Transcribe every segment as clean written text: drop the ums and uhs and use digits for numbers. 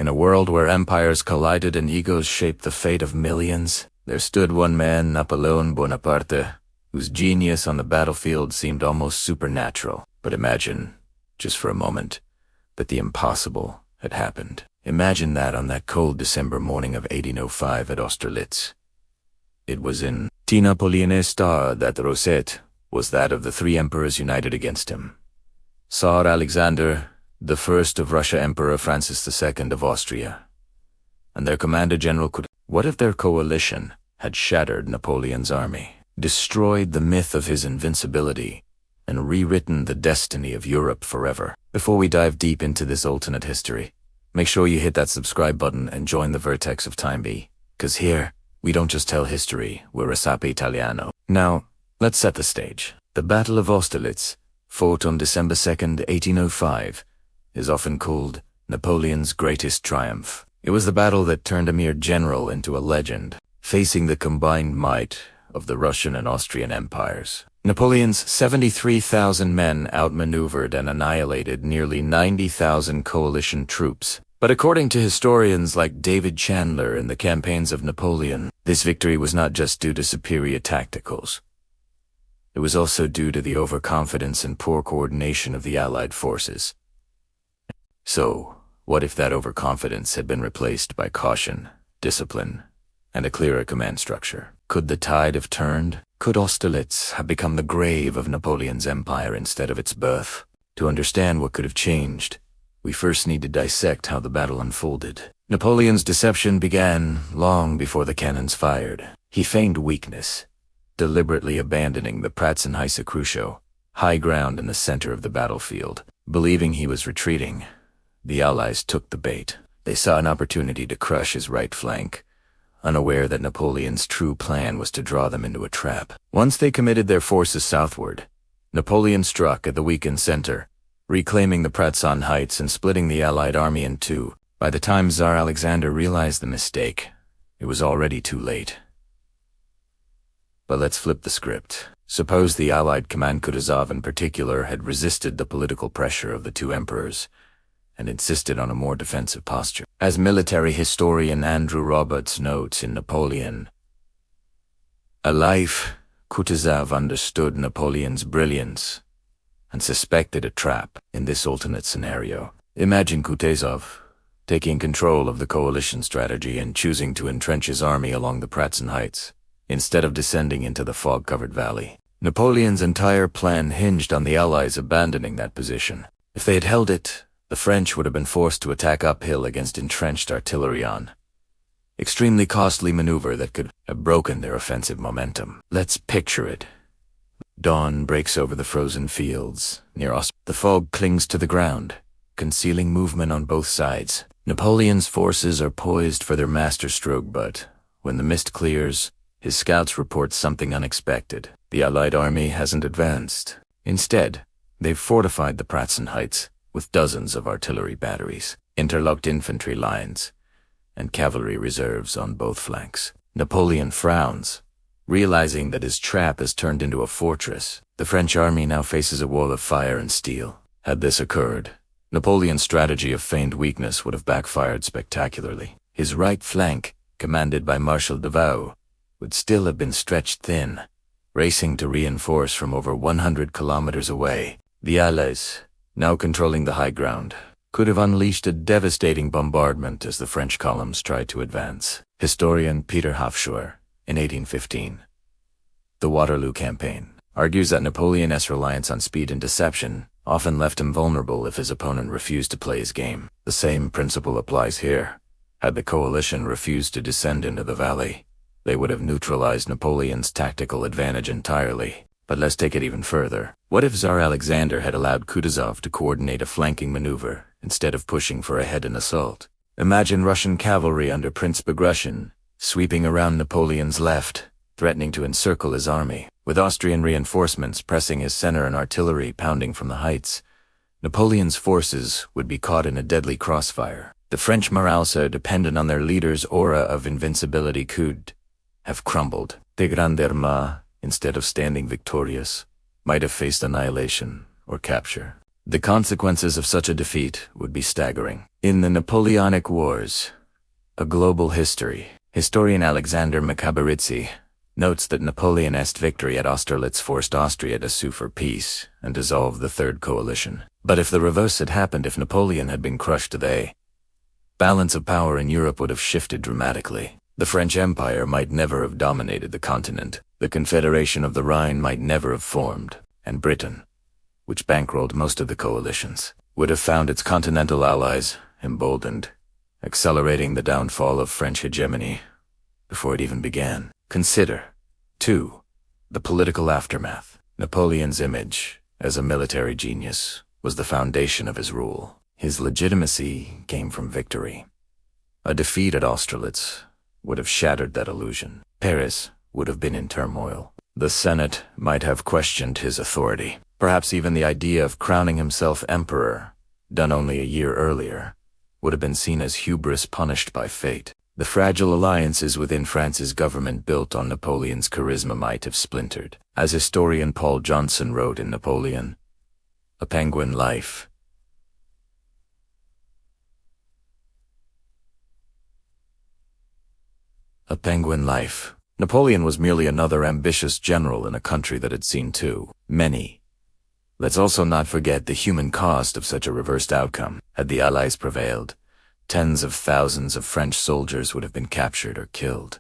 In a world where empires collided and egos shaped the fate of millions, there stood one man, Napoleon Bonaparte, whose genius on the battlefield seemed almost supernatural. But imagine, just for a moment, that the impossible had happened. Imagine that on that cold December morning of 1805 at Austerlitz. It was in Napoleon's star that the rosette was that of the three emperors united against him. Tsar Alexander I of Russia, Emperor Francis II of Austria, and their commander General Kutuzov. What if their coalition had shattered Napoleon's army, destroyed the myth of his invincibility, and rewritten the destiny of Europe forever? Before we dive deep into this alternate history, make sure you hit that subscribe button and join the Vertex of Time B, because here, we don't just tell history, we're Recipe Italiano. Now, let's set the stage. The Battle of Austerlitz, fought on December 2nd, 1805, is often called Napoleon's greatest triumph. It was the battle that turned a mere general into a legend, facing the combined might of the Russian and Austrian empires. Napoleon's 73,000 men outmaneuvered and annihilated nearly 90,000 coalition troops. But according to historians like David Chandler in the campaigns of Napoleon, this victory was not just due to superior tacticals. It was also due to the overconfidence and poor coordination of the Allied forces. So, what if that overconfidence had been replaced by caution, discipline, and a clearer command structure? Could the tide have turned? Could Austerlitz have become the grave of Napoleon's empire instead of its birth? To understand what could have changed, we first need to dissect how the battle unfolded. Napoleon's deception began long before the cannons fired. He feigned weakness, deliberately abandoning the Pratzen Heights high ground in the center of the battlefield. Believing he was retreating, the Allies took the bait. They saw an opportunity to crush his right flank, unaware that Napoleon's true plan was to draw them into a trap. Once they committed their forces southward, Napoleon struck at the weakened center, reclaiming the Pratzen Heights and splitting the Allied army in two. By the time Tsar Alexander realized the mistake, it was already too late. But let's flip the script. Suppose the Allied command, Kutuzov in particular, had resisted the political pressure of the two emperors and insisted on a more defensive posture. As military historian Andrew Roberts notes in Napoleon, alive, Kutuzov understood Napoleon's brilliance and suspected a trap. In this alternate scenario, imagine Kutuzov taking control of the coalition strategy and choosing to entrench his army along the Pratzen Heights, instead of descending into the fog-covered valley. Napoleon's entire plan hinged on the Allies abandoning that position. If they had held it, the French would have been forced to attack uphill against entrenched artillery on. Extremely costly maneuver that could have broken their offensive momentum. Let's picture it. Dawn breaks over the frozen fields near us. The fog clings to the ground, concealing movement on both sides. Napoleon's forces are poised for their masterstroke, but when the mist clears, his scouts report something unexpected. The Allied army hasn't advanced. Instead, they've fortified the Pratzen Heights with dozens of artillery batteries, interlocked infantry lines, and cavalry reserves on both flanks. Napoleon frowns, realizing that his trap has turned into a fortress. The French army now faces a wall of fire and steel. Had this occurred, Napoleon's strategy of feigned weakness would have backfired spectacularly. His right flank, commanded by Marshal de Vaux, would still have been stretched thin, racing to reinforce from over 100 kilometers away. The Allies, now controlling the high ground, could have unleashed a devastating bombardment as the French columns tried to advance. Historian Peter Hofscheuer, in 1815, The Waterloo Campaign, argues that Napoleon's reliance on speed and deception often left him vulnerable if his opponent refused to play his game. The same principle applies here. Had the coalition refused to descend into the valley, they would have neutralized Napoleon's tactical advantage entirely. But let's take it even further. What if Tsar Alexander had allowed Kutuzov to coordinate a flanking maneuver instead of pushing for a head-on assault? Imagine Russian cavalry under Prince Bagration sweeping around Napoleon's left, threatening to encircle his army. With Austrian reinforcements pressing his center and artillery pounding from the heights, Napoleon's forces would be caught in a deadly crossfire. The French morale, so dependent on their leader's aura of invincibility, could have crumbled. De Grande Armée, instead of standing victorious, might have faced annihilation or capture. The consequences of such a defeat would be staggering. In the Napoleonic Wars, A Global History, historian Alexander Mikaberidze notes that Napoleon's victory at Austerlitz forced Austria to sue for peace and dissolve the Third Coalition. But if the reverse had happened, if Napoleon had been crushed, the balance of power in Europe would have shifted dramatically. The French Empire might never have dominated the continent, the Confederation of the Rhine might never have formed, and Britain, which bankrolled most of the coalitions, would have found its continental allies emboldened, accelerating the downfall of French hegemony before it even began. Consider, too, the political aftermath. Napoleon's image as a military genius was the foundation of his rule. His legitimacy came from victory. A defeat at Austerlitz would have shattered that illusion. Paris would have been in turmoil. The Senate might have questioned his authority. Perhaps even the idea of crowning himself emperor, done only a year earlier, would have been seen as hubris punished by fate. The fragile alliances within France's government built on Napoleon's charisma might have splintered. As historian Paul Johnson wrote in Napoleon, A Penguin Life, A Penguin Life. Napoleon was merely another ambitious general in a country that had seen too many. Let's also not forget the human cost of such a reversed outcome. Had the Allies prevailed, tens of thousands of French soldiers would have been captured or killed,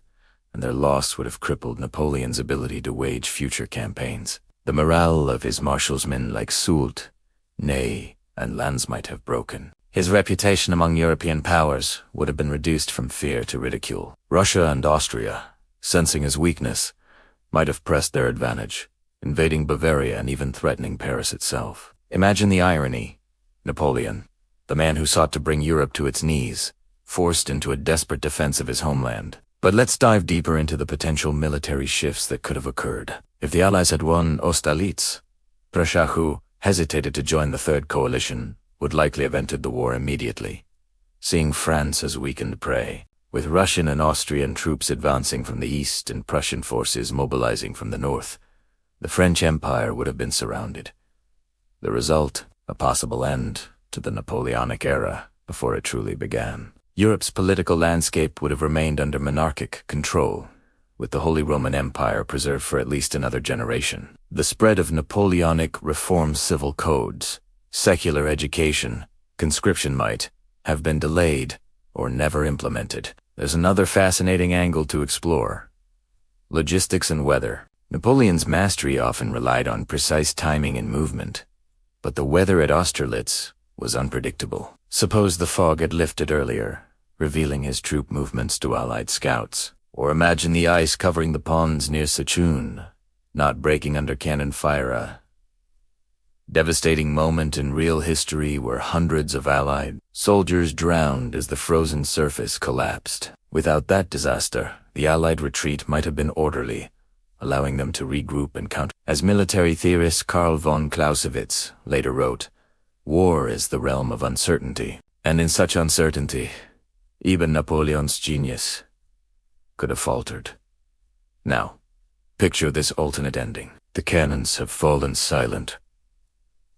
and their loss would have crippled Napoleon's ability to wage future campaigns. The morale of his marshalsmen like Soult, Ney, and Lannes might have broken. His reputation among European powers would have been reduced from fear to ridicule. Russia and Austria, sensing his weakness, might have pressed their advantage, invading Bavaria and even threatening Paris itself. Imagine the irony. Napoleon, the man who sought to bring Europe to its knees, forced into a desperate defense of his homeland. But let's dive deeper into the potential military shifts that could have occurred. If the Allies had won Austerlitz, Prussia, who hesitated to join the Third Coalition, would likely have entered the war immediately, seeing France as weakened prey. With Russian and Austrian troops advancing from the east and Prussian forces mobilizing from the north, the French Empire would have been surrounded. The result, a possible end to the Napoleonic era before it truly began. Europe's political landscape would have remained under monarchic control, with the Holy Roman Empire preserved for at least another generation. The spread of Napoleonic reform civil codes, secular education, conscription might have been delayed or never implemented. There's another fascinating angle to explore: logistics and weather. Napoleon's mastery often relied on precise timing and movement, but the weather at Austerlitz was unpredictable. Suppose the fog had lifted earlier, revealing his troop movements to Allied scouts. Or imagine the ice covering the ponds near Sichuan, not breaking under cannon fire. A devastating moment in real history where hundreds of Allied soldiers drowned as the frozen surface collapsed. Without that disaster, the Allied retreat might have been orderly, allowing them to regroup and counter. As military theorist Karl von Clausewitz later wrote, war is the realm of uncertainty, and in such uncertainty, even Napoleon's genius could have faltered. Now, picture this alternate ending. The cannons have fallen silent.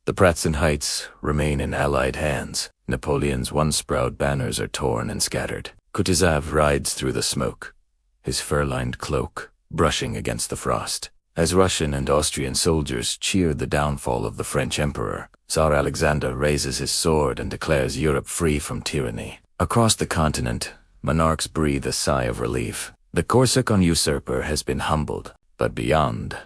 The Pratzen Heights remain in Allied hands. Napoleon's once-proud banners are torn and scattered. Kutuzov rides through the smoke, his fur-lined cloak brushing against the frost. As Russian and Austrian soldiers cheer the downfall of the French emperor, Tsar Alexander raises his sword and declares Europe free from tyranny. Across the continent, monarchs breathe a sigh of relief. The Corsican usurper has been humbled, but beyond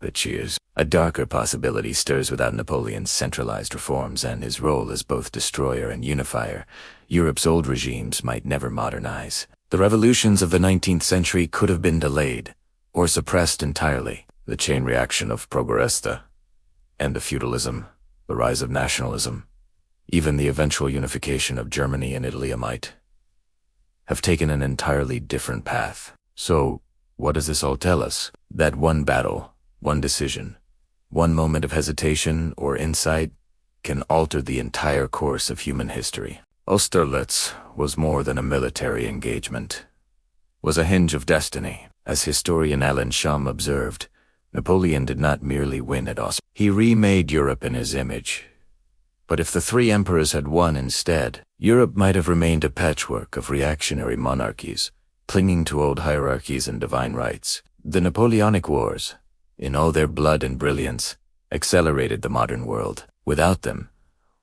the cheers, a darker possibility stirs without Napoleon's centralized reforms and his role as both destroyer and unifier. Europe's old regimes might never modernize. The revolutions of the 19th century could have been delayed or suppressed entirely. The chain reaction of Progressista, end of feudalism, the rise of nationalism, even the eventual unification of Germany and Italy might have taken an entirely different path. So, what does this all tell us? That one battle, one decision, one moment of hesitation or insight can alter the entire course of human history. Austerlitz was more than a military engagement, was a hinge of destiny. As historian Alan Shum observed, Napoleon did not merely win at Austerlitz. He remade Europe in his image, But if the three emperors had won instead, Europe might have remained a patchwork of reactionary monarchies, clinging to old hierarchies and divine rights. The Napoleonic Wars, in all their blood and brilliance, accelerated the modern world. Without them,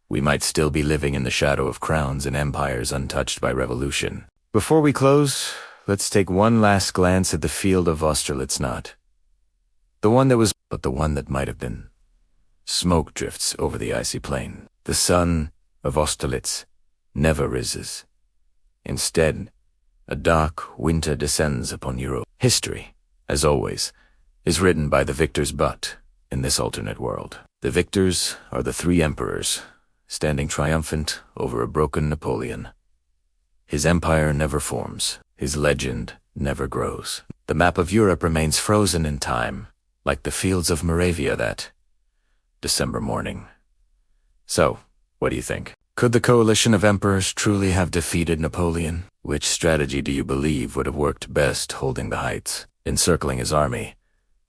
we might still be living in the shadow of crowns and empires untouched by revolution. Before we close, let's take one last glance at the field of Austerlitz, not the one that was, but the one that might have been. Smoke drifts over the icy plain. The sun of Austerlitz never rises. Instead, a dark winter descends upon Europe. History, as always, is written by the victors, but in this alternate world, the victors are the three emperors, standing triumphant over a broken Napoleon. His empire never forms. His legend never grows. The map of Europe remains frozen in time, like the fields of Moravia that December morning. So, what do you think? Could the coalition of emperors truly have defeated Napoleon? Which strategy do you believe would have worked best, holding the heights, encircling his army,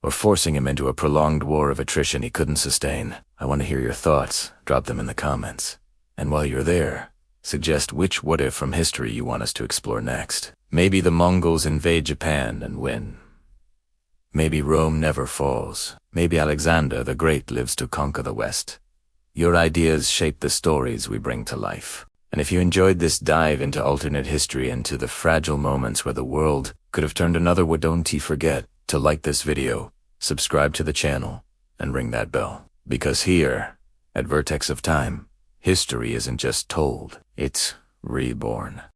or forcing him into a prolonged war of attrition he couldn't sustain? I want to hear your thoughts. Drop them in the comments. And while you're there, suggest which what-if from history you want us to explore next. Maybe the Mongols invade Japan and win. Maybe Rome never falls. Maybe Alexander the Great lives to conquer the West. Your ideas shape the stories we bring to life. And if you enjoyed this dive into alternate history and to the fragile moments where the world could have turned another way, don't forget to like this video, subscribe to the channel, and ring that bell. Because here, at Vertex of Time, history isn't just told, it's reborn.